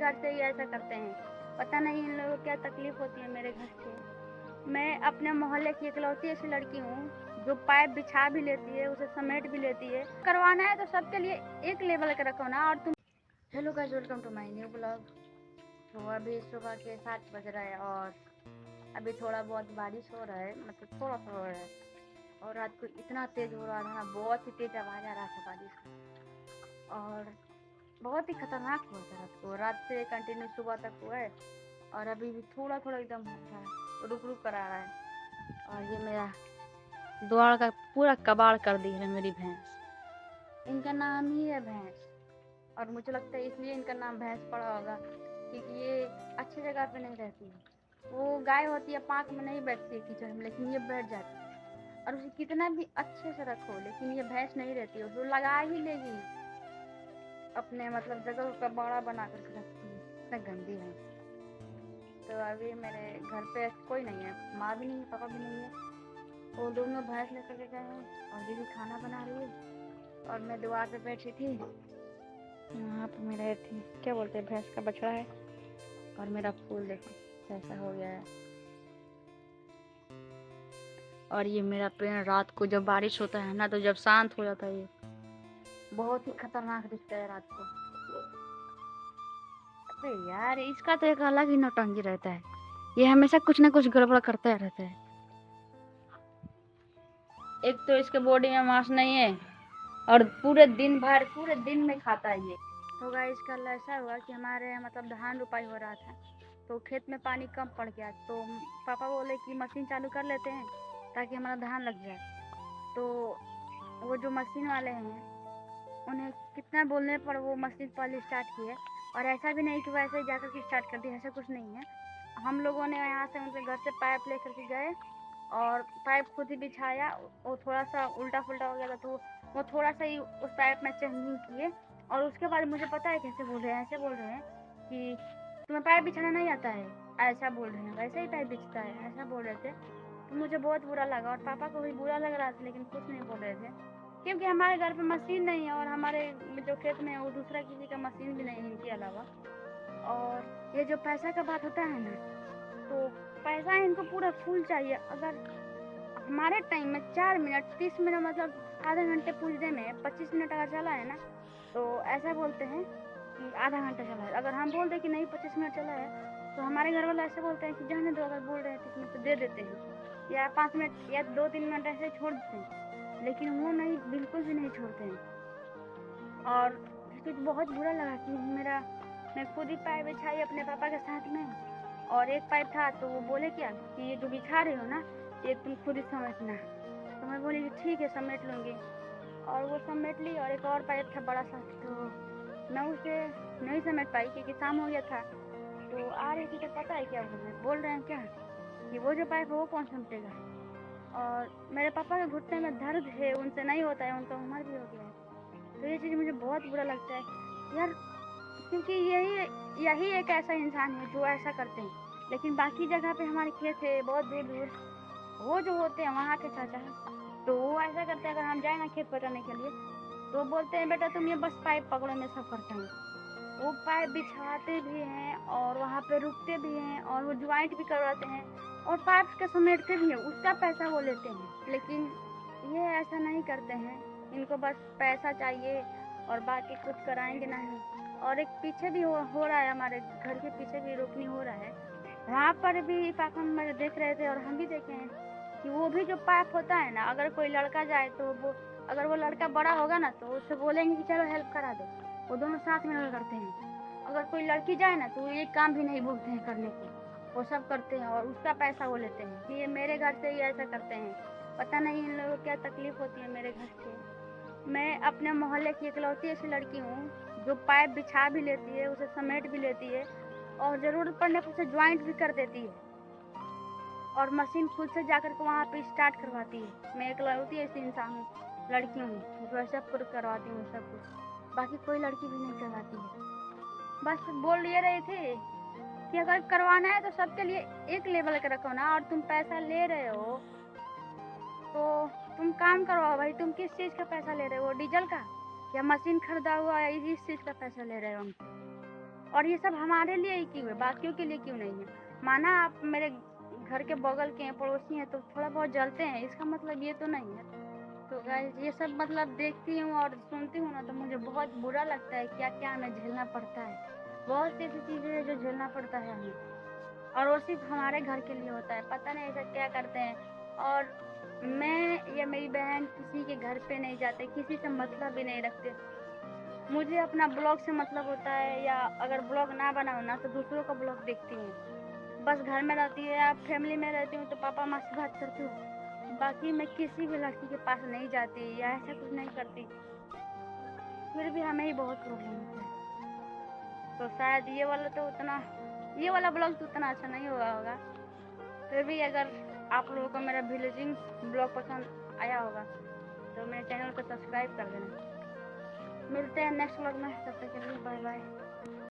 घर से ही ऐसा करते हैं। पता नहीं इन लोगों को क्या तकलीफ होती है मेरे घर से। मैं अपने मोहल्ले की इकलौती ऐसी लड़की हूँ जो पाइप बिछा भी लेती है, उसे समेट भी लेती है। करवाना है तो सबके लिए एक लेवल का रखो ना। और तुम hello guys, welcome to my new blog. तो अभी सुबह के 7 बज रहा है और अभी थोड़ा बहुत बारिश हो रहा है, मतलब थोड़ा सा हो रहा है। और रात को इतना तेज़ हो रहा था ना, बहुत ही तेज़ आवाज़ आ रहा था बारिश का। और बहुत ही खतरनाक हुआ था रात से कंटिन्यू सुबह तक हुआ है। और अभी भी थोड़ा थोड़ा एकदम हो रहा है, रुक रुक कर आ रहा है। और ये मेरा द्वार का पूरा कबाड़ कर दी है मेरी भैंस। इनका नाम ही है भैंस, और मुझे लगता है इसलिए इनका नाम भैंस पड़ा होगा, क्योंकि ये अच्छी जगह पे नहीं रहती है। वो गाय होती है, पाँक में नहीं बैठती है कीचड़ में, लेकिन ये बैठ जाती है। और उसे कितना भी अच्छे से रखो, लेकिन ये भैंस नहीं रहती है, उसको लगा ही लेगी। अपने मतलब जगह को कबाड़ा बना करके रखती है, इतना गंदी है। तो अभी मेरे घर पे कोई नहीं है, माँ भी नहीं है, पापा भी नहीं है। वो दोनों भैंस लेकर के गए हैं और दीदी खाना बना रही है। और मैं द्वार पे बैठी थी, यहाँ पे मेरा थी क्या बोलते हैं, भैंस का बछड़ा है। और मेरा फूल देखो कैसा हो गया है। और ये मेरा पेड़ रात को जब बारिश होता है ना, तो जब शांत हो जाता है ये बहुत ही खतरनाक दिखता है रात को। अरे यार, इसका तो एक अलग ही नौटंकी रहता है। ये हमेशा कुछ ना कुछ गड़बड़ करता रहता है। एक तो इसके बॉडी में मांस नहीं है, और पूरे दिन में खाता है ये। तो गाइस, कल ऐसा हुआ कि हमारे मतलब धान रोपाई हो रहा था, तो खेत में पानी कम पड़ गया। तो पापा बोले कि मशीन चालू कर लेते हैं ताकि हमारा धान लग जाए। तो वो जो मशीन वाले हैं, उन्हें कितना बोलने पर वो मशीन पहले स्टार्ट किए। और ऐसा भी नहीं कि वैसे ही जाकर के स्टार्ट कर दिया, ऐसा कुछ नहीं है। हम लोगों ने यहाँ से उनके घर से पाइप लेकर के गए और पाइप खुद ही बिछाया। वो थोड़ा सा उल्टा फुल्टा हो गया था, तो वो थोड़ा सा ही उस पाइप में चेंजिंग किए। और उसके बाद मुझे पता है कैसे बोल रहे हैं, ऐसे बोल रहे हैं कि तुम्हें पाइप बिछाना नहीं आता है, ऐसा बोल रहे हैं। वैसे ही पाइप बिछता है, ऐसा बोल रहे थे। तो मुझे बहुत बुरा लगा, और पापा को भी बुरा लग रहा था, लेकिन कुछ नहीं बोल रहे थे, क्योंकि हमारे घर पे मशीन नहीं है। और हमारे जो खेत में है वो दूसरा किसी का मशीन भी नहीं है इनके अलावा। और ये जो पैसा का बात होता है ना, तो पैसा इनको पूरा फुल चाहिए। अगर हमारे टाइम में 4 मिनट 30 मिनट मतलब आधे घंटे पूछने में 25 मिनट अगर चला है ना, तो ऐसा बोलते हैं कि आधा घंटा चला है। अगर हम बोल दें कि नहीं 25 मिनट चला है, तो हमारे घर वाले ऐसे बोलते हैं कि जाने दो, अगर बोल रहे हैं 30 मिनट तो दे देते हैं, या 5 मिनट या 2-3 मिनट ऐसे छोड़ देते हैं। लेकिन वो नहीं, बिल्कुल भी नहीं छोड़ते हैं। और मुझे बहुत बुरा लगा कि मैं खुद ही पाइप बिछाई अपने पापा के साथ में। और एक पाइप था, तो वो बोले क्या कि ये जो बिछा रही हो ना, ये तुम खुद ही समेटना। तो मैं बोली कि ठीक है, समेट लूँगी। और वो समेट ली। और एक और पाइप था बड़ा सा, तो मैं उसे नहीं समेट पाई क्योंकि शाम हो गया था। तो आ रही थी, तो पता है क्या बोल रहे हैं क्या कि वो जो पाइप है वो कौन समेटेगा। और मेरे पापा के घुटने में दर्द है, उनसे नहीं होता है, उनका उम्र भी हो गया है। तो ये चीज़ मुझे बहुत बुरा लगता है यार, क्योंकि यही एक ऐसा इंसान है जो ऐसा करते हैं। लेकिन बाकी जगह पे हमारे खेत है बहुत दूर दूर, वो जो होते हैं वहाँ के चाचा, तो वो ऐसा करते हैं। अगर हम जाए ना खेत पटाने के लिए, तो बोलते हैं बेटा तुम ये बस पाइप पकड़ो, मैं सब करता हूँ। वो पाइप बिछाते भी हैं और वहाँ पे रुकते भी हैं, और वो ज्वाइंट भी करवाते हैं, और पाइप के समेटते भी हैं, उसका पैसा वो लेते हैं। लेकिन ये ऐसा नहीं करते हैं, इनको बस पैसा चाहिए और बाकी कुछ कराएंगे नहीं। और एक पीछे भी हो रहा है, हमारे घर के पीछे भी रोपनी हो रहा है, वहाँ पर भी पापा मेरे देख रहे थे और हम भी देखे हैं कि वो भी जो पाइप होता है ना, अगर कोई लड़का जाए तो वो, अगर वो लड़का बड़ा होगा ना, तो उससे बोलेंगे कि चलो हेल्प करा दो, वो दोनों साथ में करते हैं। अगर कोई लड़की जाए ना, तो ये काम भी नहीं बोलते हैं करने को, वो सब करते हैं और उसका पैसा वो लेते हैं। ये मेरे घर से ही ऐसा करते हैं। पता नहीं इन लोगों को क्या तकलीफ होती है मेरे घर से। मैं अपने मोहल्ले की इकलौती ऐसी लड़की हूँ जो पाइप बिछा भी लेती है, उसे समेट भी लेती है, और ज़रूरत पड़ने पर उसे ज्वाइंट भी कर देती है, और मशीन खुद से जाकर के वहाँ पे स्टार्ट करवाती है। मैं इकलौती ऐसी इंसान हूँ, लड़की हूँ जो सब कुछ करवाती हूँ, सब कुछ। बाकी कोई लड़की भी नहीं करवाती है। बस बोल ये रहे थे कि अगर करवाना है तो सबके लिए एक लेवल का रखो ना। और तुम पैसा ले रहे हो तो तुम काम करवाओ भाई। तुम किस चीज़ का पैसा ले रहे हो, डीजल का या मशीन खरीदा हुआ, या इस चीज़ का पैसा ले रहे हो हमसे? और ये सब हमारे लिए ही क्यों है, बाकियों के लिए क्यों नहीं है? माना आप मेरे घर के बगल के हैं, पड़ोसी हैं, तो थोड़ा बहुत जलते हैं, इसका मतलब ये तो नहीं है। तो गाइस ये सब मतलब देखती हूँ और सुनती हूँ ना, तो मुझे बहुत बुरा लगता है क्या क्या हमें झेलना पड़ता है। बहुत सी ऐसी चीज़ें हैं जो झेलना पड़ता है हमें, और वो सिर्फ हमारे घर के लिए होता है। पता नहीं ऐसा क्या करते हैं। और मैं या मेरी बहन किसी के घर पे नहीं जाते, किसी से मतलब भी नहीं रखते। मुझे अपना ब्लॉग से मतलब होता है, या अगर ब्लॉग ना बनाओ ना तो दूसरों का ब्लॉग देखती हूँ। बस घर में रहती है या फैमिली में रहती हूँ तो पापा माँ से बात करती हूँ। बाकी मैं किसी भी लड़की के पास नहीं जाती या ऐसा कुछ नहीं करती। फिर भी हमें ही बहुत प्रॉब्लम होता है। तो शायद ये वाला ब्लॉग तो उतना अच्छा नहीं हुआ होगा। फिर भी अगर आप लोगों को मेरा विलेजिंग ब्लॉग पसंद आया होगा तो मेरे चैनल को सब्सक्राइब कर देना। मिलते हैं नेक्स्ट ब्लॉग में, तब तक के लिए बाय बाय।